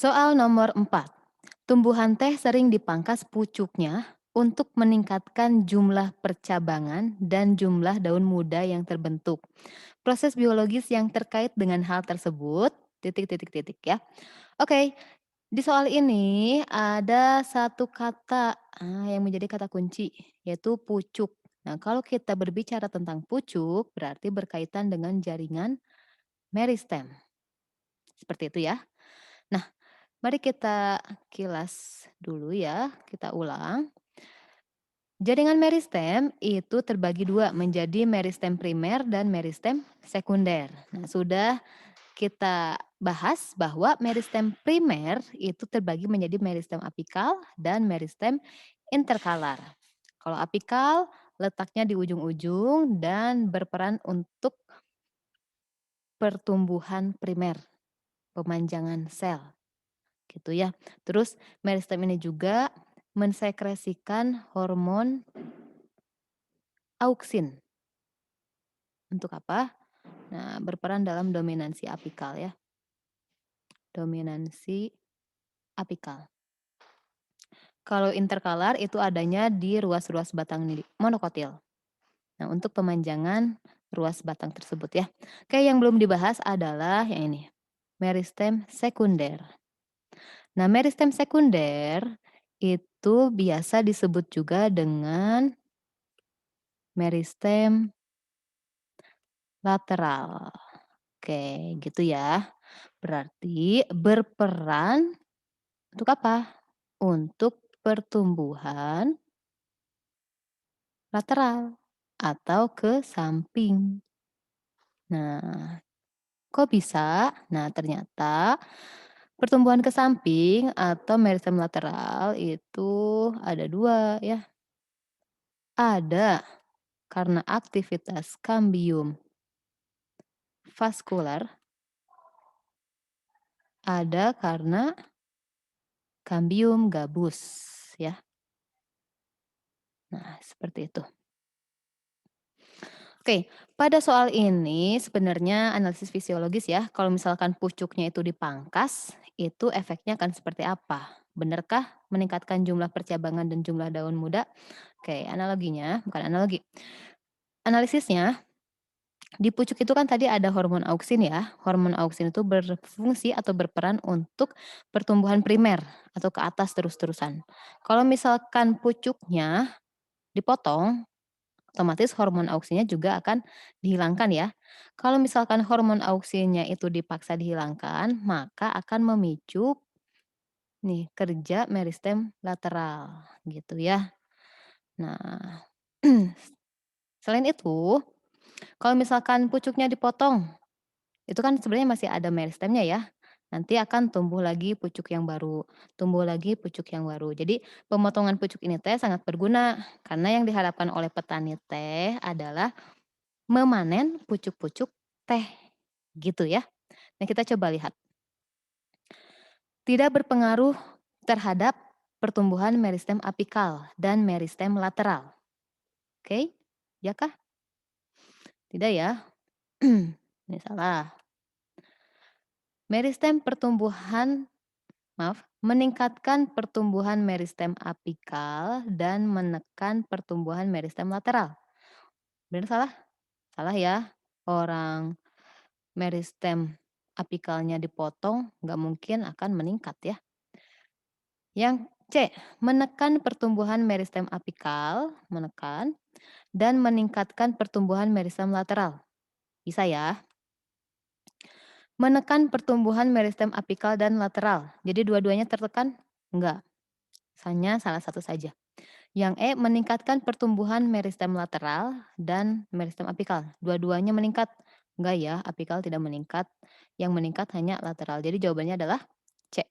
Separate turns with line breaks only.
Soal nomor 4. Tumbuhan teh sering dipangkas pucuknya untuk meningkatkan jumlah percabangan dan jumlah daun muda yang terbentuk. Proses biologis yang terkait dengan hal tersebut, titik titik titik ya. Oke, di soal ini ada satu kata yang menjadi kata kunci, yaitu pucuk. Nah, kalau kita berbicara tentang pucuk, berarti berkaitan dengan jaringan meristem. Seperti itu ya. Nah, mari kita kilas dulu ya, kita ulang. Jaringan meristem itu terbagi dua menjadi meristem primer dan meristem sekunder. Nah, sudah kita bahas bahwa meristem primer itu terbagi menjadi meristem apikal dan meristem interkalar. Kalau apikal letaknya di ujung-ujung dan berperan untuk pertumbuhan primer, pemanjangan sel. Gitu ya. Terus meristem ini juga mensekresikan hormon auksin. Untuk apa? Nah, berperan dalam dominansi apikal ya. Dominansi apikal. Kalau interkalar itu adanya di ruas-ruas batang monokotil. Nah, untuk pemanjangan ruas batang tersebut ya. Oke, yang belum dibahas adalah yang ini. Meristem sekunder. Nah, meristem sekunder itu biasa disebut juga dengan meristem lateral. Oke, gitu ya. Berarti berperan untuk apa? Untuk pertumbuhan lateral atau ke samping. Nah, kok bisa? Nah, ternyata pertumbuhan ke samping atau meristem lateral itu ada dua ya. Ada karena aktivitas kambium vaskular, ada karena kambium gabus ya. Nah, seperti itu. Oke, pada soal ini sebenarnya analisis fisiologis ya, kalau misalkan pucuknya itu dipangkas, itu efeknya akan seperti apa? Benarkah meningkatkan jumlah percabangan dan jumlah daun muda? Oke, analoginya, bukan analogi. Analisisnya, di pucuk itu kan tadi ada hormon auksin ya. Hormon auksin itu berfungsi atau berperan untuk pertumbuhan primer atau ke atas terus-terusan. Kalau misalkan pucuknya dipotong, otomatis hormon auksinnya juga akan dihilangkan ya. Kalau misalkan hormon auksinnya itu dipaksa dihilangkan, maka akan memicu nih kerja meristem lateral gitu ya. Nah, selain itu, kalau misalkan pucuknya dipotong, itu kan sebenarnya masih ada meristemnya ya. Nanti akan tumbuh lagi pucuk yang baru, tumbuh lagi pucuk yang baru. Jadi pemotongan pucuk ini teh sangat berguna karena yang diharapkan oleh petani teh adalah memanen pucuk-pucuk teh, gitu ya. Nah, kita coba lihat. Tidak berpengaruh terhadap pertumbuhan meristem apikal dan meristem lateral. Oke, ya kah? Tidak ya? Ini salah. Meristem pertumbuhan meningkatkan pertumbuhan meristem apikal dan menekan pertumbuhan meristem lateral. Benar salah? Salah ya. Orang meristem apikalnya dipotong, nggak mungkin akan meningkat ya. Yang C, menekan pertumbuhan meristem apikal, menekan, dan meningkatkan pertumbuhan meristem lateral. Bisa ya. Menekan pertumbuhan meristem apikal dan lateral. Jadi dua-duanya tertekan? Enggak, hanya salah satu saja. Yang E, meningkatkan pertumbuhan meristem lateral dan meristem apikal. Dua-duanya meningkat? Enggak ya, apikal tidak meningkat. Yang meningkat hanya lateral. Jadi jawabannya adalah C.